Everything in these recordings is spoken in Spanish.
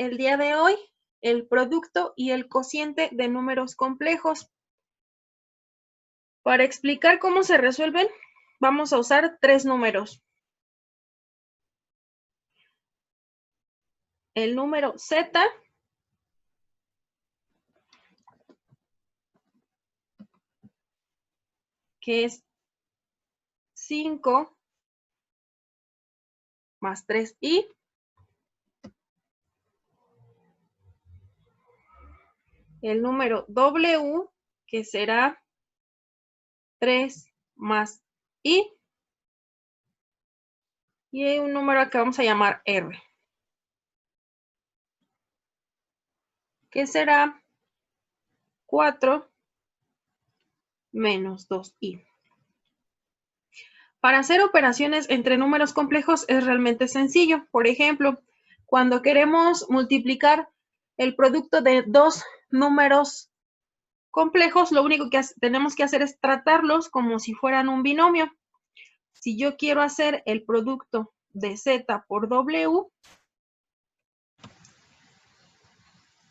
el día de hoy el producto y el cociente de números complejos. Para explicar cómo se resuelven, vamos a usar tres números. El número Z, que es 5 más 3i. El número W, que será 3 más i. Y hay un número que vamos a llamar R, que será 4 menos 2i. Para hacer operaciones entre números complejos es realmente sencillo. Por ejemplo, cuando queremos multiplicar el producto de dos números complejos, lo único que tenemos que hacer es tratarlos como si fueran un binomio. Si yo quiero hacer el producto de Z por W,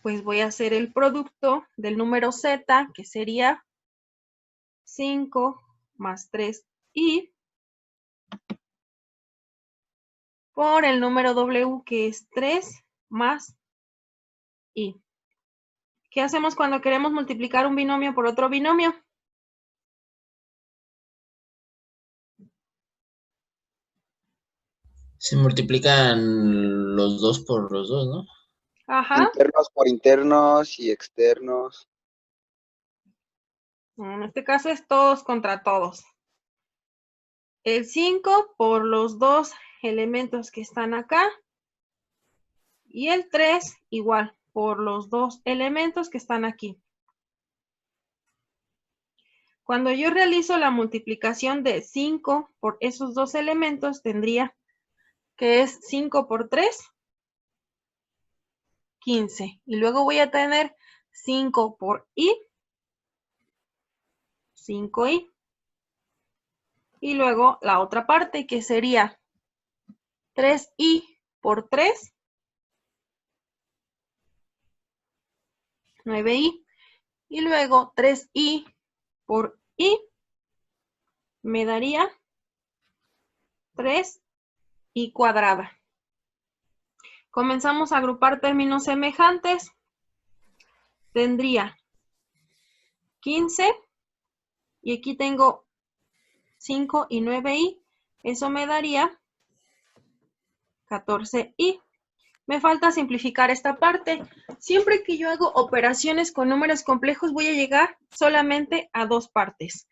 pues voy a hacer el producto del número Z, que sería 5 más 3i, por el número W, que es 3 más i. ¿Qué hacemos cuando queremos multiplicar un binomio por otro binomio? Se multiplican los dos por los dos, ¿no? Ajá. Internos por internos y externos. En este caso es todos contra todos. El 5 por los dos elementos que están acá. Y el 3 igual por los dos elementos que están aquí. Cuando yo realizo la multiplicación de 5 por esos dos elementos, tendría que es 5 por 3, 15. Y luego voy a tener 5 por i, 5i. Y luego la otra parte, que sería 3i por 3, 9i. Y luego 3i por i me daría 3i cuadrada. Comenzamos a agrupar términos semejantes. Tendría 15 y aquí tengo 5 y 9i. Eso me daría 14i. Me falta simplificar esta parte. Siempre que yo hago operaciones con números complejos voy a llegar solamente a dos partes.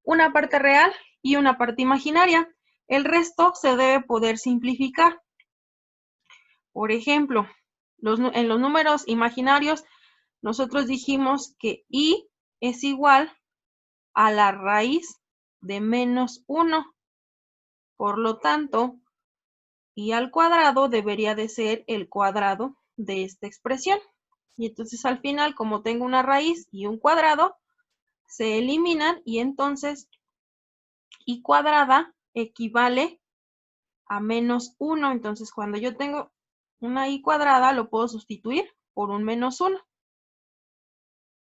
Una parte real y una parte imaginaria. El resto se debe poder simplificar. Por ejemplo, en los números imaginarios nosotros dijimos que i es igual a la raíz de menos 1. Por lo tanto, i al cuadrado debería de ser el cuadrado de esta expresión. Y entonces al final, como tengo una raíz y un cuadrado, se eliminan y entonces i cuadrada equivale a menos 1. Entonces cuando yo tengo una i cuadrada, lo puedo sustituir por un menos 1.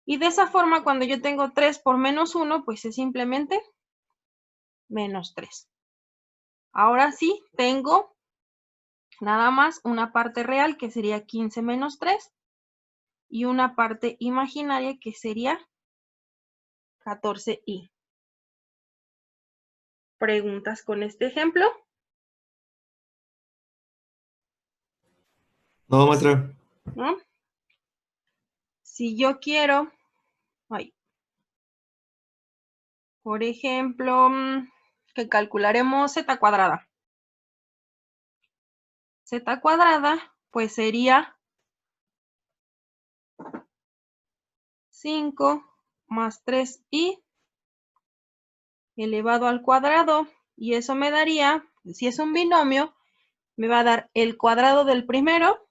Y de esa forma, cuando yo tengo 3 por menos 1, pues es simplemente menos 3. Ahora sí, tengo nada más una parte real, que sería 15 menos 3, y una parte imaginaria, que sería 14i. ¿Preguntas con este ejemplo? No, maestra. ¿No? Si yo quiero, por ejemplo, que calcularemos z cuadrada. Z cuadrada, pues sería 5 más 3i elevado al cuadrado. Y eso me daría, si es un binomio, me va a dar el cuadrado del primero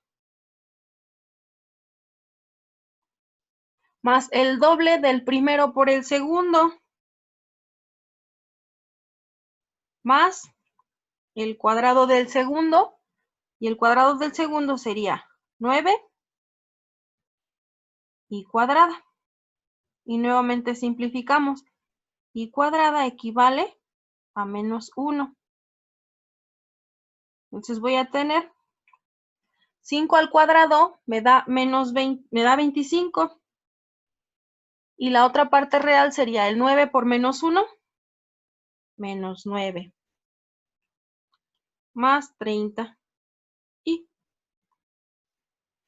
más el doble del primero por el segundo, más el cuadrado del segundo, y el cuadrado del segundo sería 9 y cuadrada. Y nuevamente simplificamos. Y cuadrada equivale a menos 1. Entonces voy a tener 5 al cuadrado me da menos 20, me da 25. Y la otra parte real sería el 9 por menos 1, menos 9, más 30. Y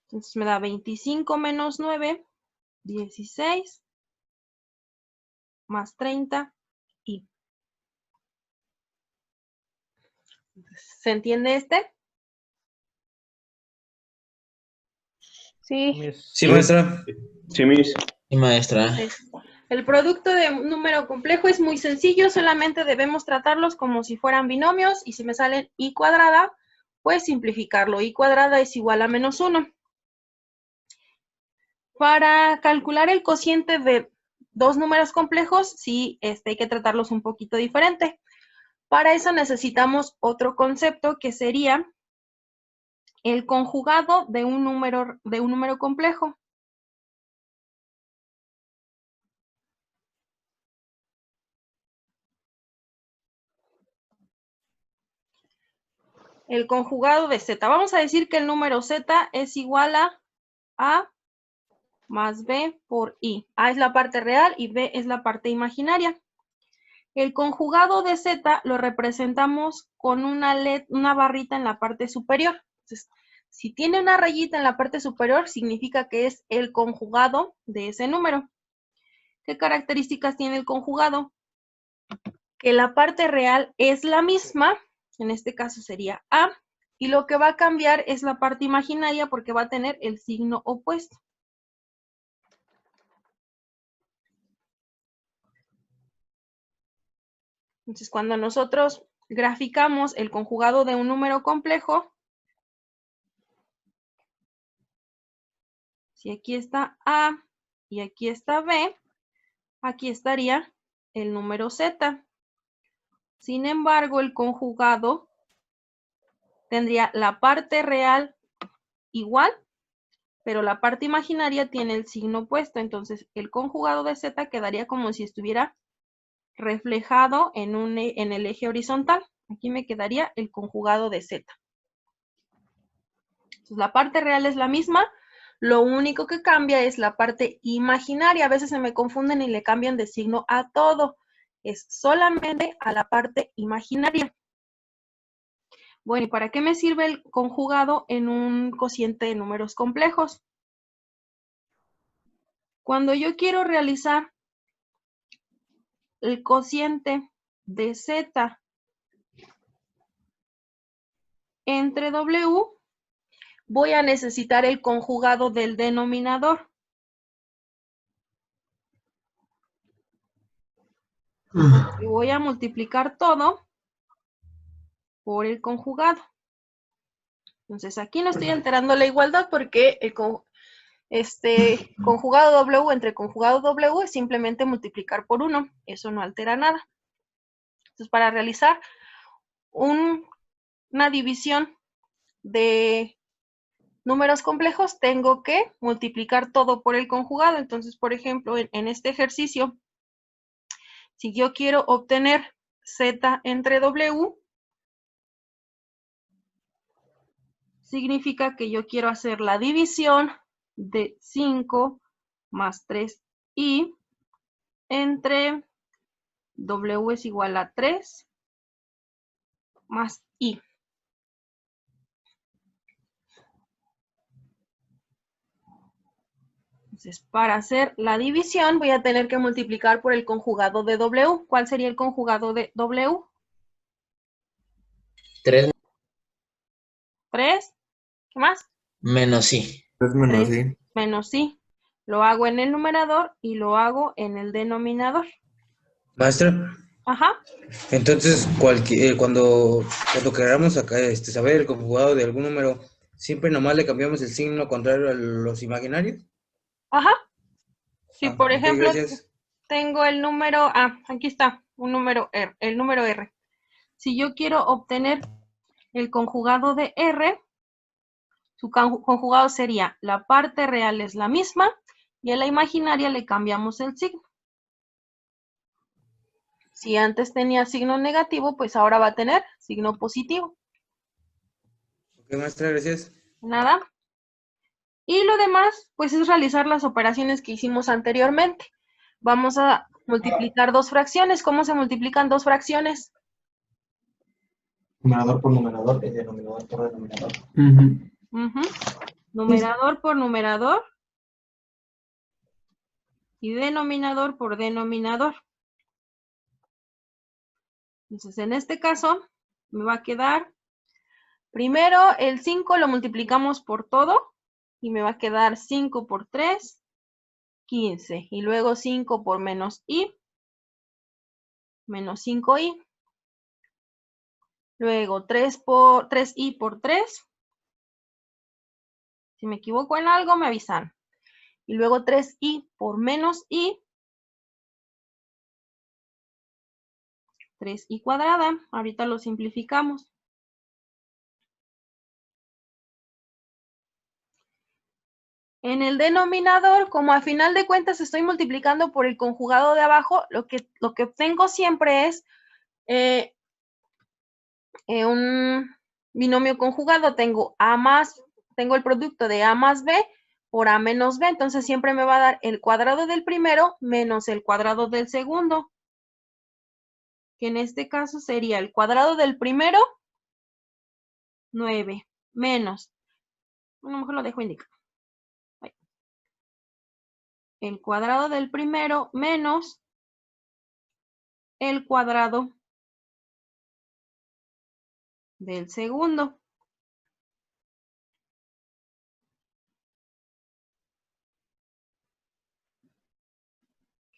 entonces me da 25 menos 9, 16, más 30 y. ¿Se entiende este? Sí. Sí, maestra. Sí, Miss. Sí, maestra. Entonces, el producto de un número complejo es muy sencillo, solamente debemos tratarlos como si fueran binomios y si me salen y cuadrada, pues simplificarlo. Y cuadrada es igual a menos 1. Para calcular el cociente de dos números complejos, sí, hay que tratarlos un poquito diferente. Para eso necesitamos otro concepto que sería el conjugado de un número complejo. El conjugado de z. Vamos a decir que el número z es igual a más b por i. A es la parte real y b es la parte imaginaria. El conjugado de z lo representamos con una barrita en la parte superior. Entonces, si tiene una rayita en la parte superior, significa que es el conjugado de ese número. ¿Qué características tiene el conjugado? Que la parte real es la misma, en este caso sería a, y lo que va a cambiar es la parte imaginaria porque va a tener el signo opuesto. Entonces, cuando nosotros graficamos el conjugado de un número complejo, si aquí está A y aquí está B, aquí estaría el número Z. Sin embargo, el conjugado tendría la parte real igual, pero la parte imaginaria tiene el signo opuesto. Entonces, el conjugado de Z quedaría como si estuviera reflejado en el eje horizontal. Aquí me quedaría el conjugado de Z. Entonces, la parte real es la misma, lo único que cambia es la parte imaginaria. A veces se me confunden y le cambian de signo a todo. Es solamente a la parte imaginaria. Bueno, ¿y para qué me sirve el conjugado en un cociente de números complejos? Cuando yo quiero realizar el cociente de Z entre W, voy a necesitar el conjugado del denominador. Y voy a multiplicar todo por el conjugado. Entonces aquí no estoy alterando la igualdad porque el conjugado W entre conjugado W es simplemente multiplicar por 1. Eso no altera nada. Entonces para realizar una división de números complejos tengo que multiplicar todo por el conjugado. Entonces, por ejemplo, en este ejercicio, si yo quiero obtener Z entre W, significa que yo quiero hacer la división de 5 más 3i entre W es igual a 3 más i. Entonces, para hacer la división voy a tener que multiplicar por el conjugado de W. ¿Cuál sería el conjugado de W? 3 3. ¿Qué más? menos i. 3 menos 3 i. menos i. Lo hago en el numerador y lo hago en el denominador. Maestra, Ajá. entonces cuando queramos saber el conjugado de algún número, ¿siempre nomás le cambiamos el signo contrario a los imaginarios? Ajá. Si por Ok, ejemplo gracias. tengo el número, aquí está, un número R, el número R. Si yo quiero obtener el conjugado de R, Su conjugado sería, la parte real es la misma y a la imaginaria le cambiamos el signo. Si antes tenía signo negativo, pues ahora va a tener signo positivo. Ok, maestra, gracias. Nada. Y lo demás, pues es realizar las operaciones que hicimos anteriormente. Vamos a multiplicar dos fracciones. ¿Cómo se multiplican dos fracciones? Numerador por numerador y denominador por denominador. Numerador por numerador y denominador por denominador. Entonces, en este caso, me va a quedar, primero el 5 lo multiplicamos por todo y me va a quedar 5 por 3, 15. Y luego 5 por menos i, menos 5i. Luego 3i por 3. Si me equivoco en algo, me avisan. Y luego 3i por menos i. 3i cuadrada. Ahorita lo simplificamos. En el denominador, como a final de cuentas estoy multiplicando por el conjugado de abajo, lo que obtengo siempre es un binomio conjugado. Tengo el producto de a más b por a menos b. Entonces siempre me va a dar el cuadrado del primero menos el cuadrado del segundo. Que en este caso sería el cuadrado del primero, 9, menos, a lo mejor lo dejo indicado. El cuadrado del primero menos el cuadrado del segundo.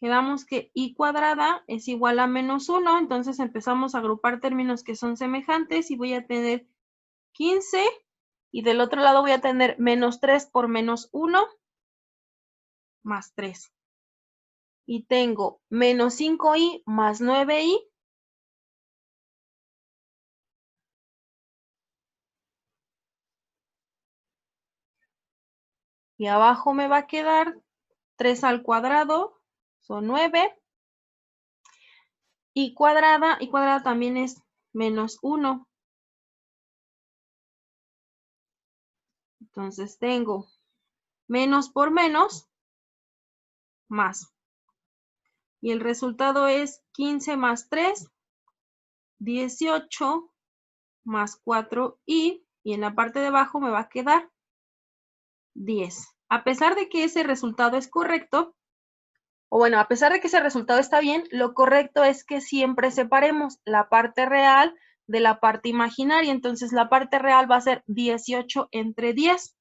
Quedamos que i cuadrada es igual a menos 1, entonces empezamos a agrupar términos que son semejantes y voy a tener 15 y del otro lado voy a tener menos 3 por menos 1 más 3. Y tengo menos 5i más 9i. Y abajo me va a quedar 3 al cuadrado, son 9. Y cuadrada también es menos 1. Entonces tengo menos por menos, más. Y el resultado es 15 más 3, 18 más 4i. Y en la parte de abajo me va a quedar 10. A pesar de que ese resultado es correcto, o bueno, a pesar de que ese resultado está bien, lo correcto es que siempre separemos la parte real de la parte imaginaria. Entonces la parte real va a ser 18 entre 10.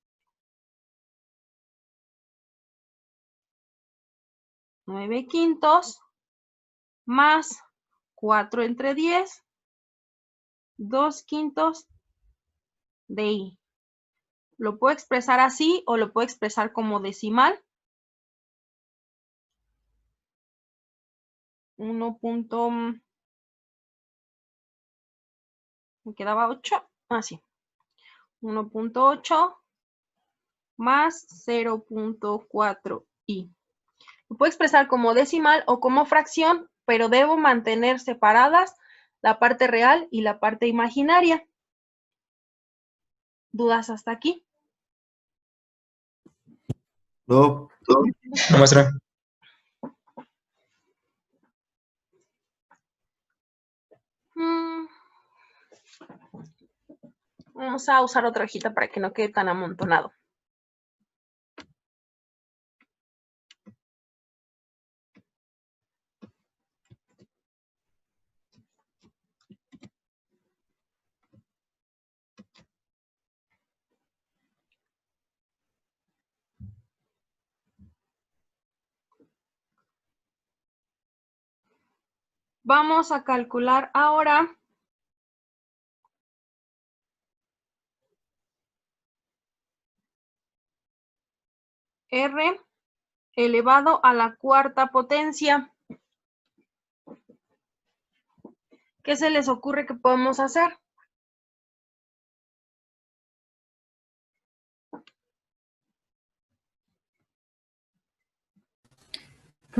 9 quintos más 4 entre 10, 2 quintos de i. Lo puedo expresar así o lo puedo expresar como decimal. 1. Me quedaba 8. Así. 1.8 más 0.4i. Lo puedo expresar como decimal o como fracción, pero debo mantener separadas la parte real y la parte imaginaria. ¿Dudas hasta aquí? No. No, maestra. Vamos a usar otra hojita para que no quede tan amontonado. Vamos a calcular ahora r elevado a la cuarta potencia. ¿Qué se les ocurre que podemos hacer?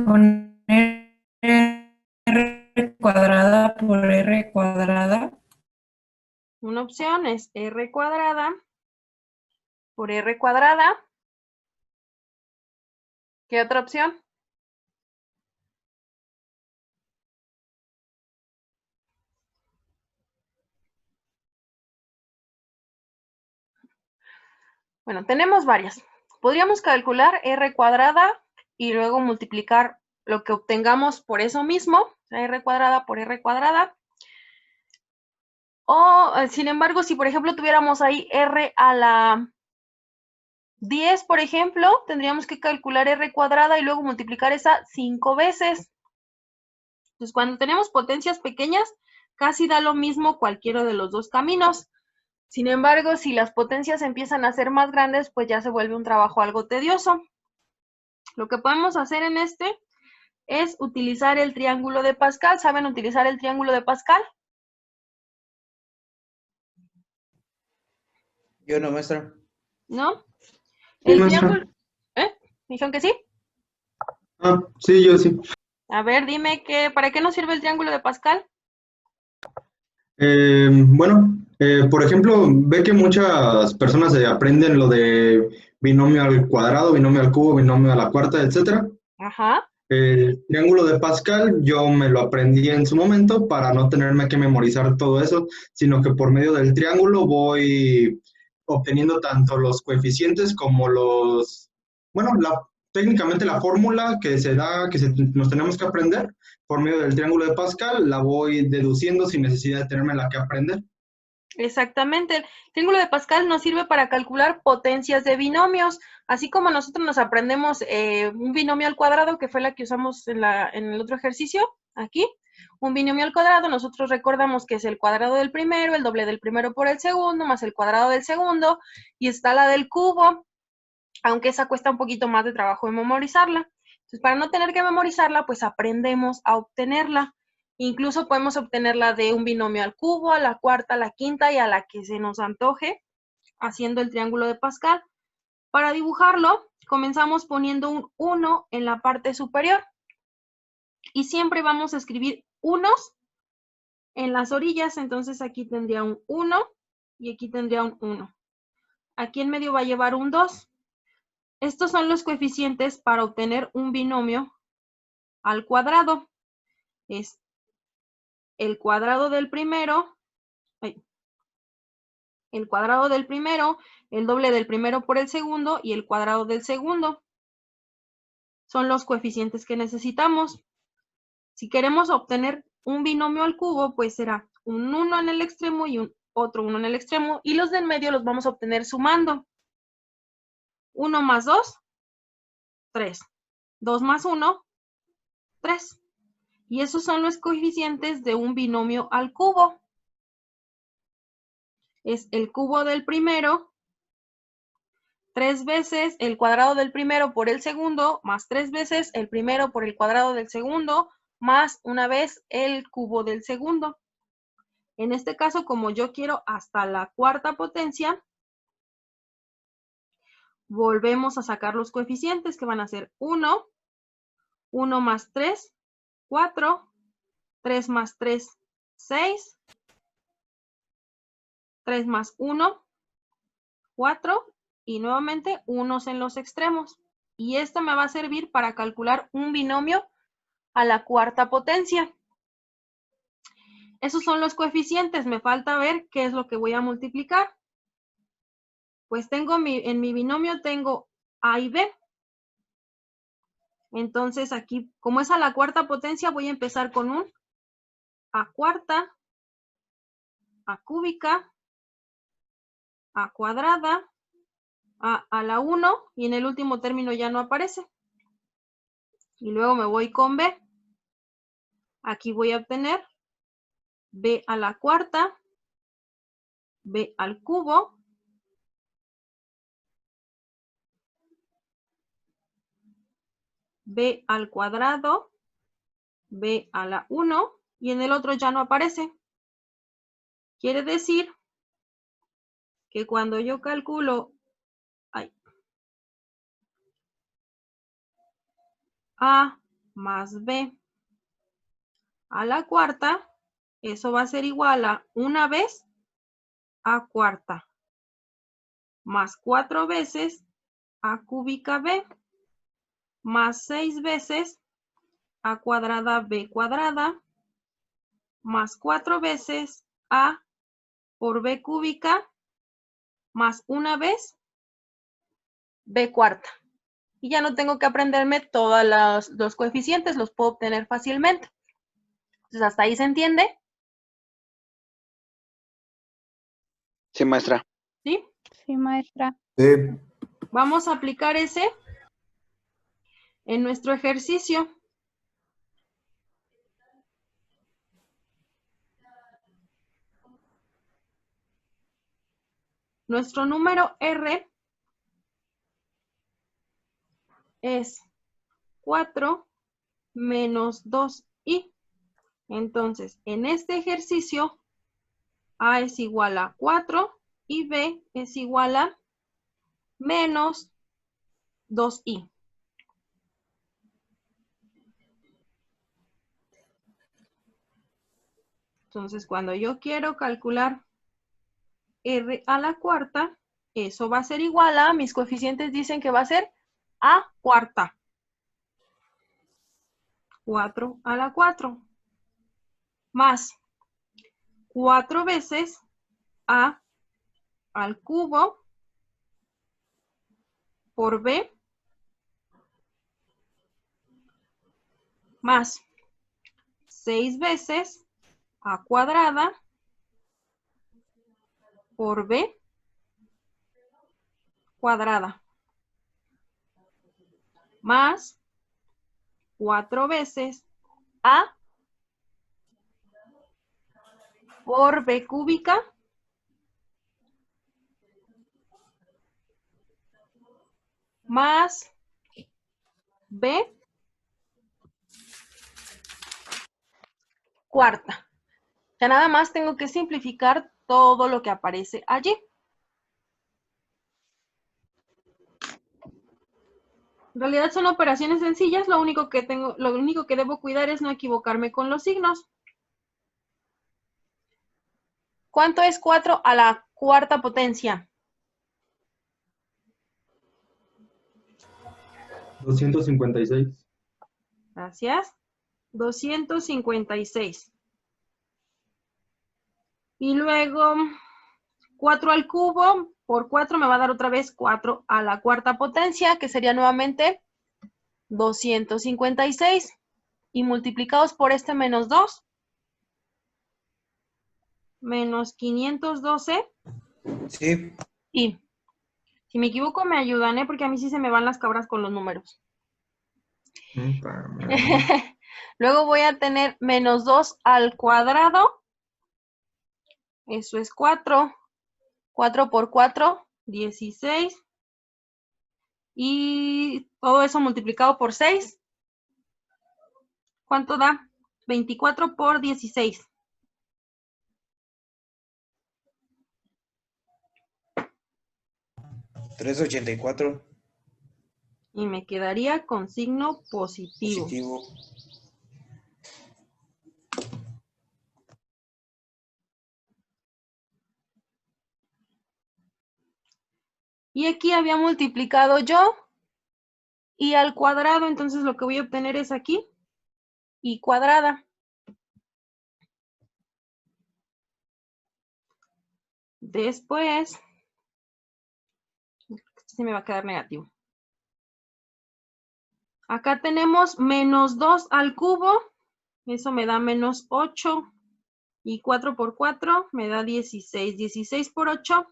poner R cuadrada por R cuadrada. Una opción es R cuadrada por R cuadrada. ¿Qué otra opción? Bueno, tenemos varias. Podríamos calcular R cuadrada y luego multiplicar lo que obtengamos por eso mismo, R cuadrada por R cuadrada. O, sin embargo, si por ejemplo tuviéramos ahí R a la 10, por ejemplo, tendríamos que calcular R cuadrada y luego multiplicar esa 5 veces. Entonces, cuando tenemos potencias pequeñas, casi da lo mismo cualquiera de los dos caminos. Sin embargo, si las potencias empiezan a ser más grandes, pues ya se vuelve un trabajo algo tedioso. Lo que podemos hacer en este es utilizar el triángulo de Pascal. ¿Saben utilizar el triángulo de Pascal? Yo no, maestra. ¿No? Sí, El maestra. triángulo... ¿Me dijeron que sí? Ah, sí, yo sí. A ver, dime ¿para qué nos sirve el triángulo de Pascal? Bueno, por ejemplo, ve que muchas personas aprenden lo de binomio al cuadrado, binomio al cubo, binomio a la cuarta, etcétera. Ajá. El triángulo de Pascal yo me lo aprendí en su momento para no tenerme que memorizar todo eso, sino que por medio del triángulo voy obteniendo tanto los coeficientes como bueno, técnicamente la fórmula que se da, nos tenemos que aprender por medio del triángulo de Pascal, la voy deduciendo sin necesidad de tenerme la que aprender. Exactamente. El triángulo de Pascal nos sirve para calcular potencias de binomios, así como nosotros nos aprendemos un binomio al cuadrado, que fue la que usamos en el otro ejercicio, aquí. Un binomio al cuadrado, nosotros recordamos que es el cuadrado del primero, el doble del primero por el segundo, más el cuadrado del segundo, y está la del cubo, aunque esa cuesta un poquito más de trabajo de memorizarla. Entonces, para no tener que memorizarla, pues aprendemos a obtenerla. Incluso podemos obtenerla de un binomio al cubo, a la cuarta, a la quinta y a la que se nos antoje, haciendo el triángulo de Pascal. Para dibujarlo, comenzamos poniendo un 1 en la parte superior. Y siempre vamos a escribir unos en las orillas. Entonces aquí tendría un 1 y aquí tendría un 1. Aquí en medio va a llevar un 2. Estos son los coeficientes para obtener un binomio al cuadrado. Es el cuadrado del primero, el doble del primero por el segundo y el cuadrado del segundo. Son los coeficientes que necesitamos. Si queremos obtener un binomio al cubo, pues será un 1 en el extremo y otro 1 en el extremo. Y los del medio los vamos a obtener sumando. 1 más 2, 3. 2 más 1, 3. Y esos son los coeficientes de un binomio al cubo. Es el cubo del primero, 3 veces el cuadrado del primero por el segundo, más 3 veces el primero por el cuadrado del segundo, más una vez el cubo del segundo. En este caso, como yo quiero hasta la cuarta potencia, volvemos a sacar los coeficientes que van a ser 1, 1 más 3, 4, 3 más 3, 6, 3 más 1, 4 y nuevamente unos en los extremos. Y esto me va a servir para calcular un binomio a la cuarta potencia. Esos son los coeficientes. Me falta ver qué es lo que voy a multiplicar. Pues en mi binomio tengo A y B. Entonces aquí, como es a la cuarta potencia, voy a empezar con un A cuarta, A cúbica, A cuadrada, A la 1 y en el último término ya no aparece. Y luego me voy con B. Aquí voy a obtener B a la cuarta, B al cubo, B al cuadrado, B a la 1 y en el otro ya no aparece. Quiere decir que cuando yo calculo A más b a la cuarta, eso va a ser igual a una vez a cuarta, más 4 veces a cúbica b, más 6 veces a cuadrada b cuadrada, más 4 veces a por b cúbica, más una vez b cuarta. Y ya no tengo que aprenderme todos los coeficientes, los puedo obtener fácilmente. Entonces, ¿hasta ahí se entiende? Sí, maestra. ¿Sí? Sí, maestra. Vamos a aplicar ese en nuestro ejercicio. Nuestro número R es 4 menos 2i. Entonces, en este ejercicio, A es igual a 4 y B es igual a menos 2i. Entonces, cuando yo quiero calcular R a la cuarta, eso va a ser igual a, mis coeficientes dicen que va a ser A cuarta. 4 a la 4. Más 4 veces A al cubo por B más 6 veces A cuadrada por B cuadrada más 4 veces A por B cúbica más B cuarta. Ya nada más tengo que simplificar todo lo que aparece allí. En realidad son operaciones sencillas, lo único que debo cuidar es no equivocarme con los signos. ¿Cuánto es 4 a la cuarta potencia? 256. Gracias. 256. Y luego 4 al cubo por 4 me va a dar otra vez 4 a la cuarta potencia, que sería nuevamente 256. Y multiplicados por este menos 2, menos 512. Sí. Y si me equivoco me ayudan, porque a mí sí se me van las cabras con los números. Luego voy a tener menos 2 al cuadrado. Eso es 4. 4 por 4, 16. Y todo eso multiplicado por 6. ¿Cuánto da? 24 por 16. $3.84. Y me quedaría con signo positivo. Positivo. Y aquí había multiplicado yo y al cuadrado, entonces lo que voy a obtener es aquí y cuadrada. Después, se me va a quedar negativo. Acá tenemos menos 2 al cubo, eso me da menos 8. Y 4 por 4 me da 16. 16 por 8.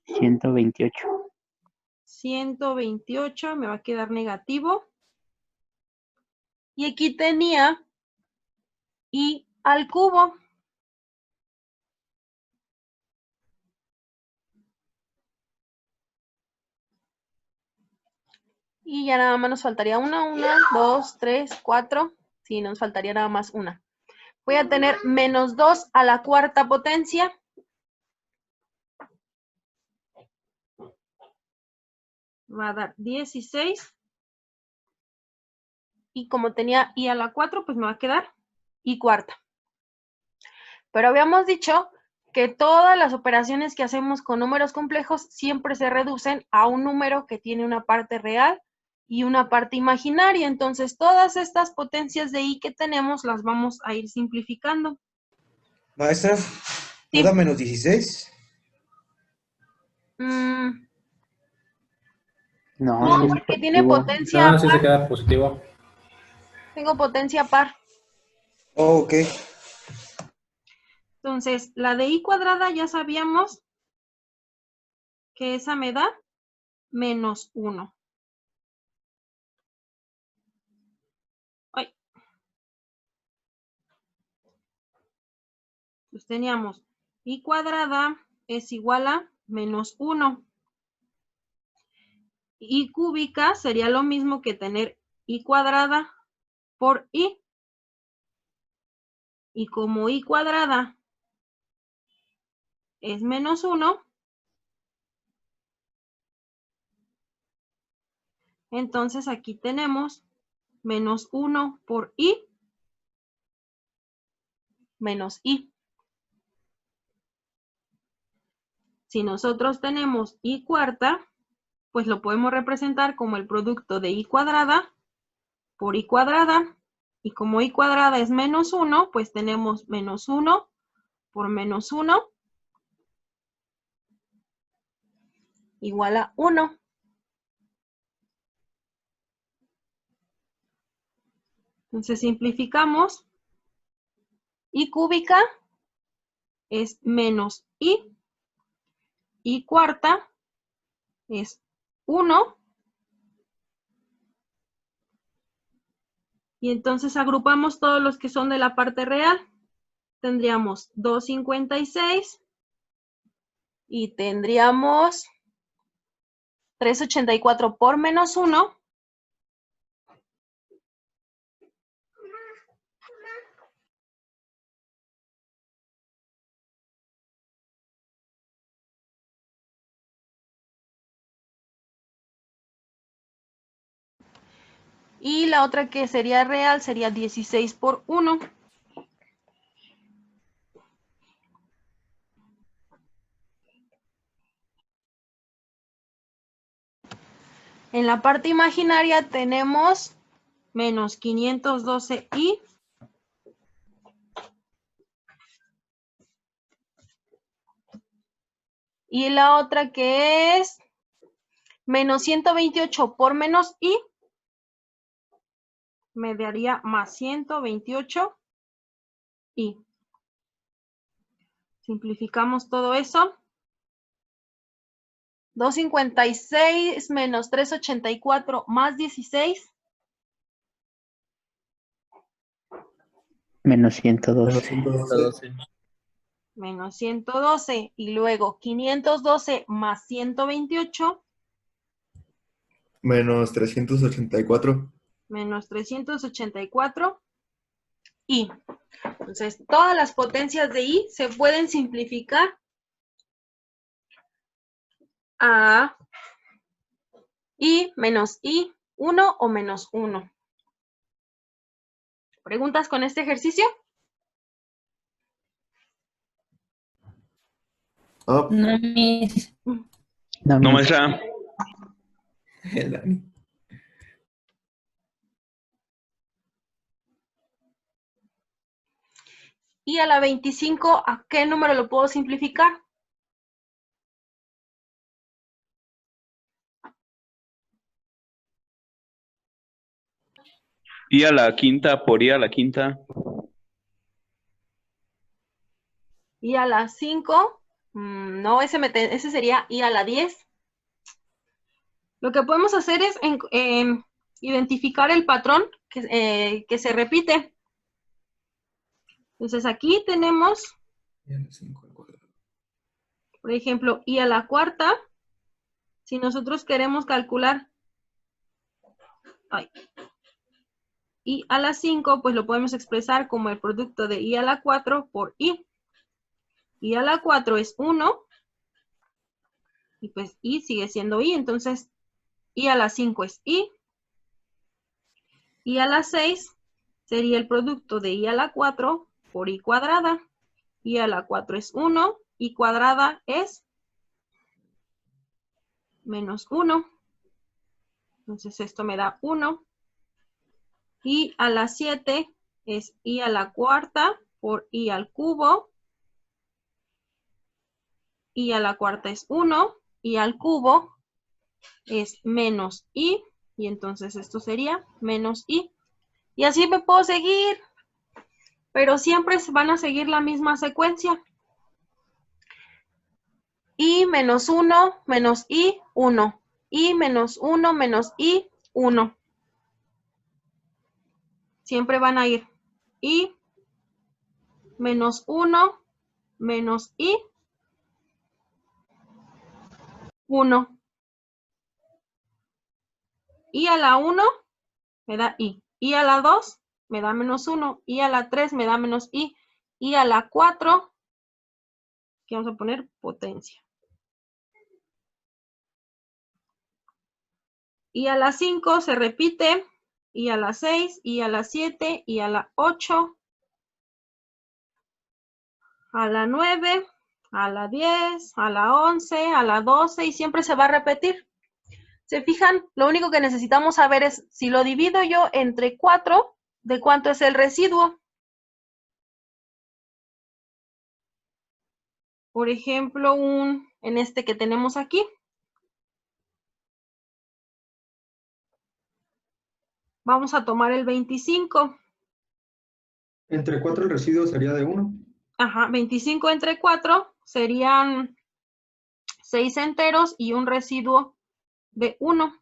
128. 128 me va a quedar negativo. Y aquí tenía y al cubo. Y ya nada más nos faltaría una, 2, 3, 4. Sí, nos faltaría nada más una. Voy a tener menos 2 a la cuarta potencia. Va a dar 16 y como tenía i a la 4, pues me va a quedar i cuarta. Pero habíamos dicho que todas las operaciones que hacemos con números complejos siempre se reducen a un número que tiene una parte real y una parte imaginaria. Entonces, todas estas potencias de i que tenemos las vamos a ir simplificando. Maestra, Sí. ¿no da menos 16? No, No, sí es porque tiene positivo. potencia No, sí se par. queda positivo. Tengo potencia par. Oh, ok. Entonces, la de i cuadrada ya sabíamos que esa me da menos 1. Ay. Pues teníamos i cuadrada es igual a menos 1. I cúbica sería lo mismo que tener i cuadrada por i. Y como i cuadrada es menos 1, entonces aquí tenemos menos 1 por i menos i. Si nosotros tenemos i cuarta, pues lo podemos representar como el producto de i cuadrada por i cuadrada. Y como i cuadrada es menos 1, pues tenemos menos 1 por menos 1 igual a 1. Entonces simplificamos. I cúbica es menos i cuarta es 1. Y entonces agrupamos todos los que son de la parte real. Tendríamos 256 y tendríamos 384 por menos 1. Y la otra que sería real sería 16 por 1. En la parte imaginaria tenemos menos 512i y la otra que es menos 128 por menos i me daría más 128i. Simplificamos todo eso. 256 menos 384 más 16. Menos 112. 112. Menos 112. Y luego 512 más 128. Menos 384. Menos 384. Y entonces todas las potencias de i se pueden simplificar a i menos i1 o menos 1. ¿Preguntas con este ejercicio? Ah, No, mis. No, No, maestra. el Dani. Y a la 25, ¿a qué número lo puedo simplificar? I a la quinta por i a la quinta. Y a la 5, no, ese sería i a la 10. Lo que podemos hacer es identificar el patrón que se repite. Entonces aquí tenemos, por ejemplo, i a la cuarta. Si nosotros queremos calcular i a la 5, pues lo podemos expresar como el producto de i a la 4 por i. I a la 4 es 1. Y pues i sigue siendo i. Entonces, i a la 5 es i. Y a la 6 sería el producto de I a la 4 por I cuadrada. I a la 4 es 1, I cuadrada es menos 1. Entonces esto me da 1. Y a la 7 es I a la cuarta por I al cubo. I a la cuarta es 1. I al cubo es menos I. Y entonces esto sería menos I. Y así me puedo seguir. Pero siempre van a seguir la misma secuencia. I menos 1 menos I, 1. I menos 1 menos I, 1. Siempre van a ir I menos 1 menos I, 1. I a la 1 me da I. I a la 2 me da menos 1. I a la 3 me da menos I. I a la 4, aquí vamos a poner potencia. I a la 5 se repite. I a la 6, I a la 7, I a la 8, a la 9, a la 10, a la 11, a la 12 y siempre se va a repetir. ¿Se fijan? Lo único que necesitamos saber es si lo divido yo entre 4, ¿de cuánto es el residuo? Por ejemplo, en este que tenemos aquí. Vamos a tomar el 25. Entre 4 el residuo sería de 1. Ajá, 25 entre 4 serían 6 enteros y un residuo de 1.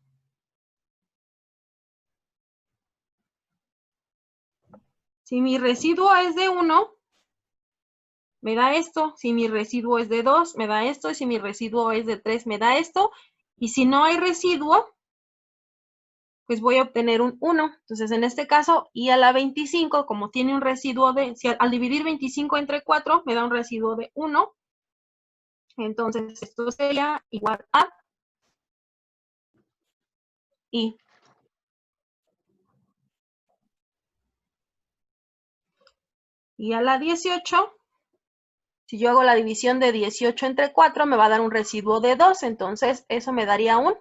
Si mi residuo es de 1, me da esto. Si mi residuo es de 2, me da esto. Y si mi residuo es de 3, me da esto. Y si no hay residuo, pues voy a obtener un 1. Entonces, en este caso, I a la 25, como tiene un residuo de, si al dividir 25 entre 4, me da un residuo de 1. Entonces, esto sería igual a I. Y a la 18, si yo hago la división de 18 entre 4, me va a dar un residuo de 2. Entonces, eso me daría un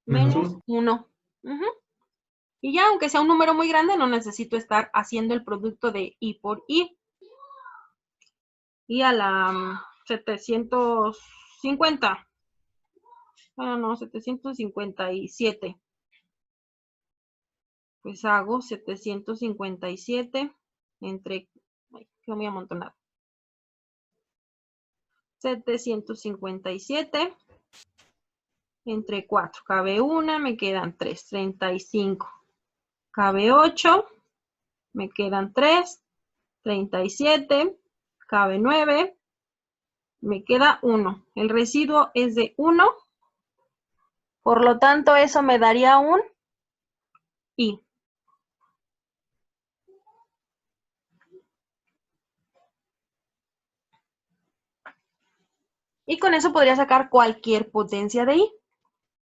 menos 1. Y ya, aunque sea un número muy grande, no necesito estar haciendo el producto de I por I. Y a la 750. Bueno, no, 757. Pues hago 757 entre... Ay, que voy a amontonar. 757 entre 4. Cabe 1, me quedan 3. 35. Cabe 8, me quedan 3. 37. Cabe 9. Me queda 1. El residuo es de 1. Por lo tanto, eso me daría un I. Y con eso podría sacar cualquier potencia de I.